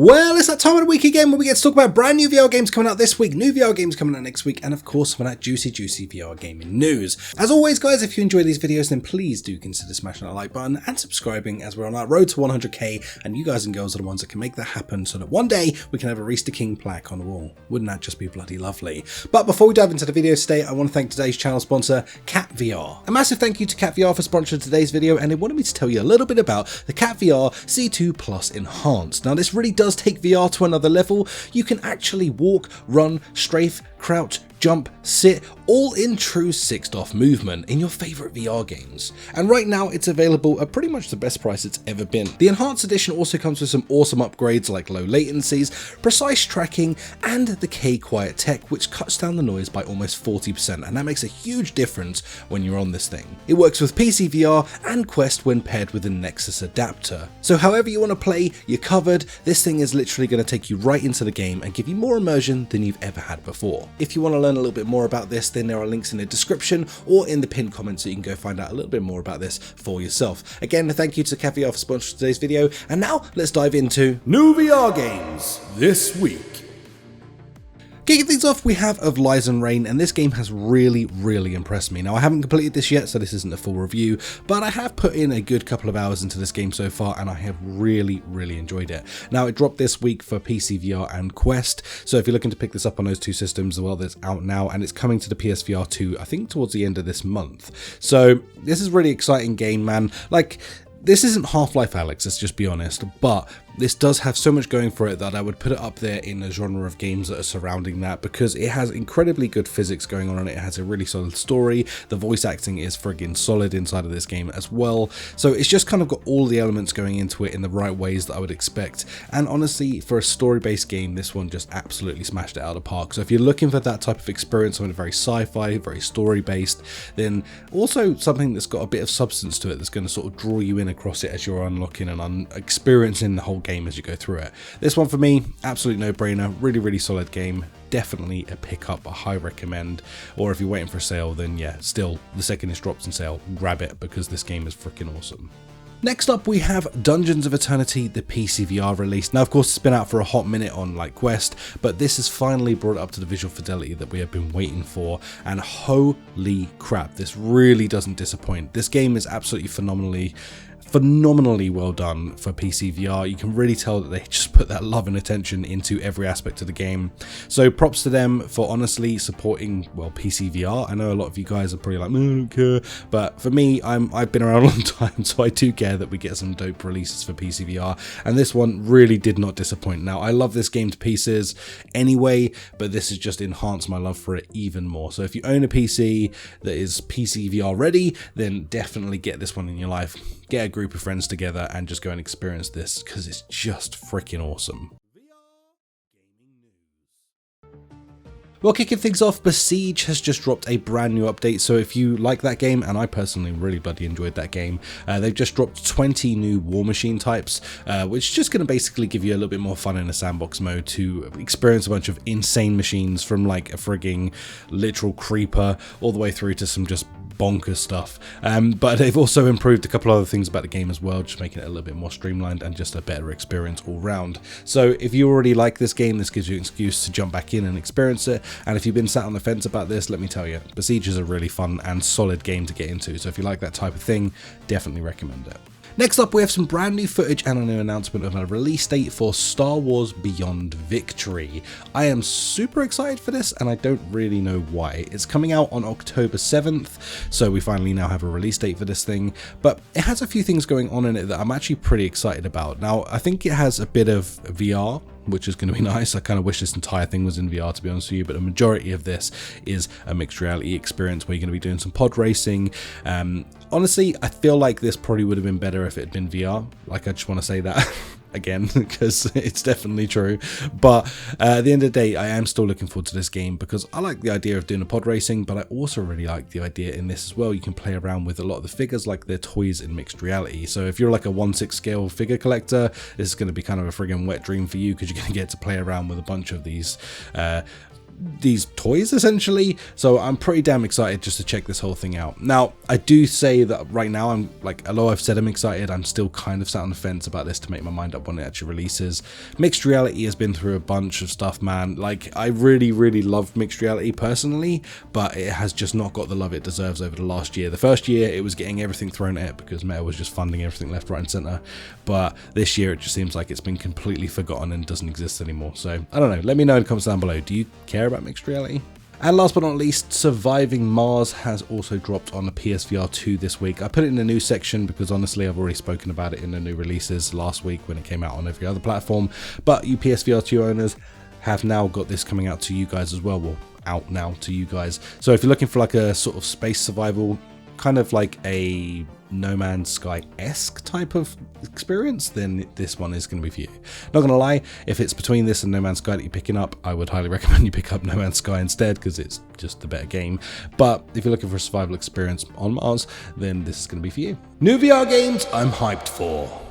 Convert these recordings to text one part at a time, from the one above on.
Well, it's that time of the week again where we get to talk about brand new VR games coming out this week, new VR games coming out next week, and of course some of that juicy VR gaming news. As always guys, if you enjoy these videos then please do consider smashing that like button and subscribing, as we're on our road to 100k, and you guys and girls are the ones that can make that happen so that one day we can have a Rhys the King plaque on the wall. Wouldn't that just be bloody lovely? But before we dive into the video today, I want to thank today's channel sponsor, PSVR. A massive thank you to PSVR for sponsoring today's video, and they wanted me to tell you a little bit about the PSVR C2 Plus Enhanced. Now this really does take VR to another level. You can actually walk, run, strafe, crouch, jump, sit, all in true 6DoF movement in your favourite VR games. And right now it's available at pretty much the best price it's ever been. The Enhanced Edition also comes with some awesome upgrades like low latencies, precise tracking, and the K-Quiet tech, which cuts down the noise by almost 40%, and that makes a huge difference when you're on this thing. It works with PCVR and Quest when paired with the Nexus adapter. So however you want to play, you're covered. This thing is literally going to take you right into the game and give you more immersion than you've ever had before. If you want to learn a little bit more about this, then there are links in the description or in the pinned comments so you can go find out a little bit more about this for yourself. Again, thank you to PSVR for sponsoring today's video, and now let's dive into new VR games this week. Kicking things off, we have Of Lies and Rain, and this game has really impressed me. Now, I haven't completed this yet, so this isn't a full review, but I have put in a good couple of hours into this game so far, and I have really enjoyed it. Now, it dropped this week for PCVR and Quest, so if you're looking to pick this up on those two systems, well, it's out now, and it's coming to the PSVR 2, I think towards the end of this month. So, this is a really exciting game, man. Like, this isn't Half-Life Alyx, let's just be honest, but this does have so much going for it that I would put it up there in the genre of games that are surrounding that, because it has incredibly good physics going on and it has a really solid story. The voice acting is friggin' solid inside of this game as well. So it's just kind of got all the elements going into it in the right ways that I would expect. And honestly, for a story-based game, this one just absolutely smashed it out of the park. So if you're looking for that type of experience, something very sci-fi, very story-based, then also something that's got a bit of substance to it that's going to sort of draw you in across it as you're unlocking and experiencing the whole game as you go through it. This one for me, absolute no-brainer, really solid game, definitely a pickup, a high recommend. Or if you're waiting for a sale, then yeah, still, the second it drops on sale, grab it because this game is freaking awesome. Next up, we have Dungeons of Eternity, the PCVR release. Now, of course, it's been out for a hot minute on like Quest, but this has finally brought it up to the visual fidelity that we have been waiting for, and holy crap, this really doesn't disappoint. This game is absolutely phenomenally well done for PCVR. You can really tell that they just put that love and attention into every aspect of the game. So props to them for honestly supporting, well, PCVR. I know a lot of you guys are probably like, I don't care, but for me, I've been around a long time, so I do care that we get some dope releases for PCVR, and this one really did not disappoint. Now, I love this game to pieces anyway, but this has just enhanced my love for it even more. So if you own a PC that is PCVR ready, then definitely get this one in your life. Get a group of friends together and just go and experience this, because it's just freaking awesome. Well, kicking things off, Besiege has just dropped a brand new update, so if you like that game, and I personally really bloody enjoyed that game, they've just dropped 20 new war machine types, which is just going to basically give you a little bit more fun in a sandbox mode to experience a bunch of insane machines, from like a frigging literal creeper all the way through to some just bonkers stuff. But they've also improved a couple other things about the game as well, just making it a little bit more streamlined and just a better experience all round. So if you already like this game, this gives you an excuse to jump back in and experience it. And if you've been sat on the fence about this, let me tell you, Besiege is a really fun and solid game to get into. So if you like that type of thing, definitely recommend it. Next up, we have some brand new footage and a new announcement of a release date for Star Wars Beyond Victory. I am super excited for this, and I don't really know why. It's coming out on October 7th, so we finally now have a release date for this thing, but it has a few things going on in it that I'm actually pretty excited about. Now, I think it has a bit of VR, which is going to be nice. I kind of wish this entire thing was in VR, to be honest with you, but the majority of this is a mixed reality experience where you're going to be doing some pod racing. Honestly, I feel like this probably would have been better if it had been VR. Like, I just want to say that again, because it's definitely true. But at the end of the day, I am still looking forward to this game because I like the idea of doing a pod racing, but I also really like the idea in this as well. You can play around with a lot of the figures like they're toys in mixed reality. So if you're like a 1/6 scale figure collector, this is going to be kind of a friggin' wet dream for you, because you're going to get to play around with a bunch of these these toys essentially. So I'm pretty damn excited just to check this whole thing out. Now, I do say that right now I'm like, although I've said I'm excited, I'm still kind of sat on the fence about this to make my mind up when it actually releases. Mixed reality has been through a bunch of stuff, man. Like, I really love mixed reality personally, but it has just not got the love it deserves over the last year. The first year it was getting everything thrown at it because Meta was just funding everything left, right and center, but this year it just seems like it's been completely forgotten and doesn't exist anymore. So I don't know, let me know in the comments down below, do you care about mixed reality? And last but not least, Surviving Mars has also dropped on the PSVR 2 this week. I put it in the news section because honestly I've already spoken about it in the new releases last week when it came out on every other platform, but you PSVR 2 owners have now got this coming out to you guys as well. Well, out now to you guys. So if you're looking for like a sort of space survival, kind of like a No Man's Sky-esque type of experience, then this one is going to be for you. Not gonna lie, if it's between this and No Man's Sky that you're picking up, I would highly recommend you pick up No Man's Sky instead because it's just the better game. But if you're looking for a survival experience on Mars, then this is going to be for you. New VR games I'm hyped for.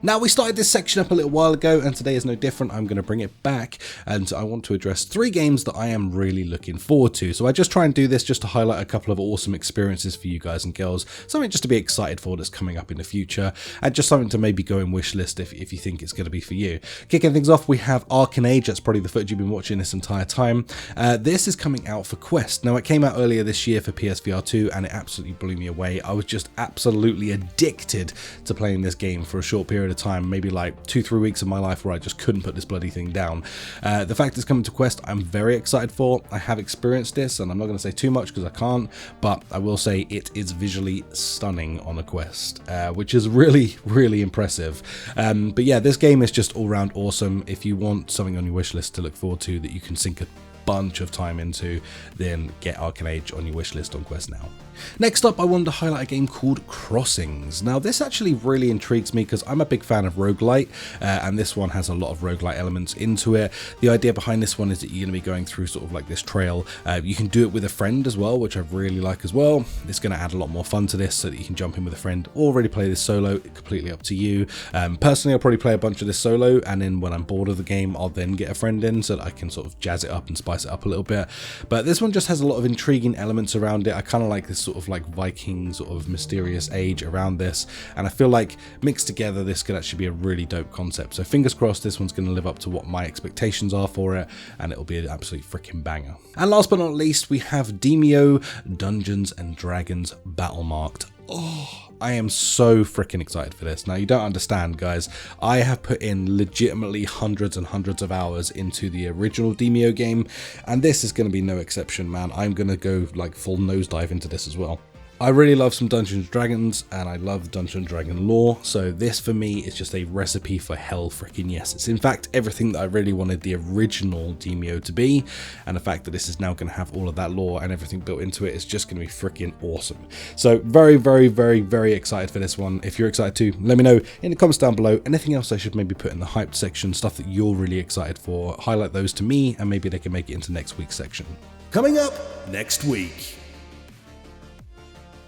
Now, we started this section up a little while ago and today is no different. I'm going to bring it back and I want to address 3 games that I am really looking forward to. So I just try and do this just to highlight a couple of awesome experiences for you guys and girls, something just to be excited for that's coming up in the future, and just something to maybe go in wish list if you think it's going to be for you. Kicking things off, we have Arcane Age. That's probably the footage you've been watching this entire time. This is coming out for Quest. Now, it came out earlier this year for PSVR 2 and it absolutely blew me away. I was just absolutely addicted to playing this game for a short period of time, maybe like 2-3 weeks of my life where I just couldn't put this bloody thing down. The fact it's coming to Quest, I'm very excited for. I have experienced this and I'm not going to say too much because I can't, but I will say it is visually stunning on a Quest, which is really impressive. But yeah, this game is just all round awesome. If you want something on your wish list to look forward to that you can sink a bunch of time into, then get Arcane Age on your wish list on Quest now. Next up, I wanted to highlight a game called Crossings. Now, this actually really intrigues me because I'm a big fan of roguelite, and this one has a lot of roguelite elements into it. The idea behind this one is that you're going to be going through sort of like this trail. You can do it with a friend as well, which I really like as well. It's going to add a lot more fun to this so that you can jump in with a friend or already play this solo, completely up to you. Personally, I'll probably play a bunch of this solo, and then when I'm bored of the game, I'll then get a friend in so that I can sort of jazz it up and spice it up a little bit. But this one just has a lot of intriguing elements around it. I kind of like this sort of like Viking sort of mysterious age around this, and I feel like mixed together this could actually be a really dope concept. So fingers crossed this one's going to live up to what my expectations are for it, and it'll be an absolute freaking banger. And last but not least, we have Demeo Dungeons and Dragons Battle Marked. Oh, I am so freaking excited for this. Now, you don't understand, guys. I have put in legitimately hundreds and hundreds of hours into the original Demeo game, and this is going to be no exception, man. I'm going to go like full nosedive into this as well. I really love some Dungeons & Dragons, and I love Dungeons & Dragon lore, so this for me is just a recipe for hell freaking yes. It's in fact everything that I really wanted the original Demeo to be, and the fact that this is now going to have all of that lore and everything built into it is just going to be freaking awesome. So very excited for this one. If you're excited too, let me know in the comments down below. Anything else I should maybe put in the hyped section, stuff that you're really excited for, highlight those to me, and maybe they can make it into next week's section. Coming up next week.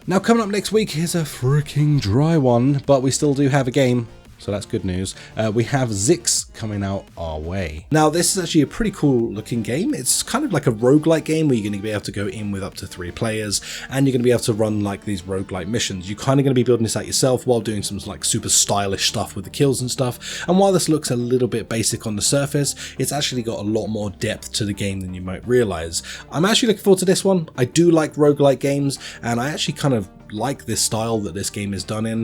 Now, coming up next week is a freaking dry one, but we still do have a game, so that's good news. We have Zix coming out our way. Now, this is actually a pretty cool looking game. It's kind of like a roguelike game where you're going to be able to go in with up to 3 players, and you're going to be able to run like these roguelike missions. You're kind of going to be building this out yourself while doing some like super stylish stuff with the kills and stuff. And while this looks a little bit basic on the surface, it's actually got a lot more depth to the game than you might realize. I'm actually looking forward to this one. I do like roguelike games, and I actually kind of like this style that this game is done in.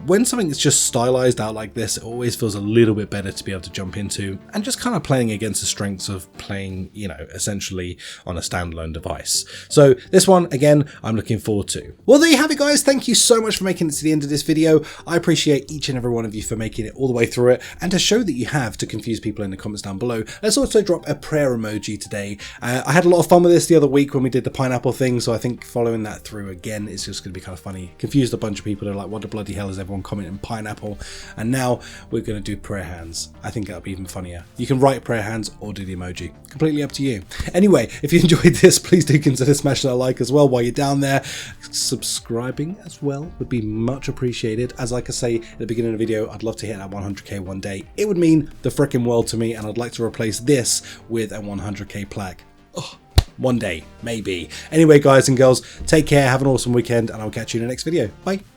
When something is just stylized out like this, it always feels a little bit better to be able to jump into, and just kind of playing against the strengths of playing, you know, essentially on a standalone device. So this one, again, I'm looking forward to. Well, there you have it, guys. Thank you so much for making it to the end of this video. I appreciate each and every one of you for making it all the way through it, and to show that you have to confuse people in the comments down below, let's also drop a prayer emoji today. I had a lot of fun with this the other week when we did the pineapple thing, so I think following that through again is just going to be kind of funny. Confused a bunch of people. They're like, what the bloody hell is everyone commenting pineapple? And now we're going to do prayer hands. I think that'll be even funnier. You can write prayer hands or do the emoji. Completely up to you. Anyway, if you enjoyed this, please do consider smashing that like as well while you're down there. Subscribing as well would be much appreciated. As like I say at the beginning of the video, I'd love to hit that 100k one day. It would mean the frickin' world to me, and I'd like to replace this with a 100k plaque. Oh, one day, maybe. Anyway, guys and girls, take care, have an awesome weekend, and I'll catch you in the next video. Bye.